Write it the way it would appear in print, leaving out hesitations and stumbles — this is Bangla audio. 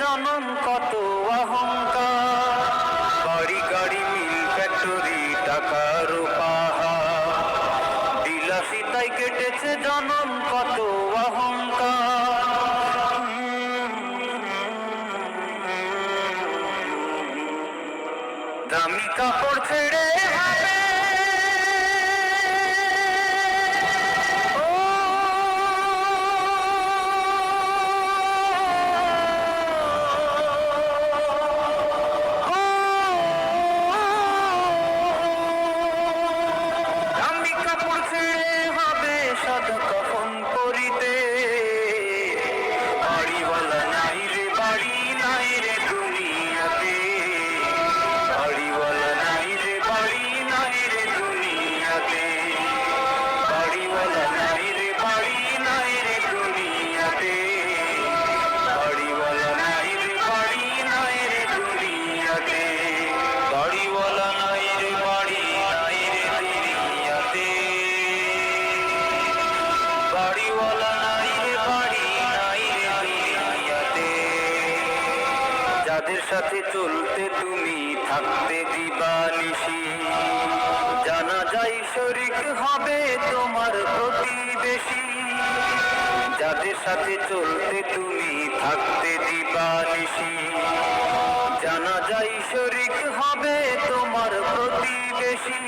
জনম কত অহংকার, বাড়ি গাড়ি মিল ফ্যাক্টরি টাকার পাহাড়, বিলাসিতায় কেটেছে জনম কত অহংকার। দামি কাপড় ছেড়ে কখন করিতে, বাড়িওয়ালা নাই রে বাড়ি নাই রে দুনিয়াতে, বাড়িওয়ালা নাই রে বাড়ি নাই রে দুনিয়াতে, বাড়িওয়ালা নাই রে বাড়ি নাই রে দুনিয়াতে, বাড়িওয়ালা নাই রে বাড়ি নাই রে দুনিয়াতে, বাড়িওয়ালা নাই রে বাড়ি নাই রে দুনিয়াতে, বাড়িওয়ালা নাই রে বাড়ি নাই রে দুনিয়াতে। যাদের সাথে চলতে তুমি থাকতে দিবানিশি, জানা যায় শরীক হবে তোমার প্রতিবেশী, যাদের সাথে চলতে তুমি থাকতে দিবানিশি, জানা যায় শরীক হবে তোমার প্রতিবেশী।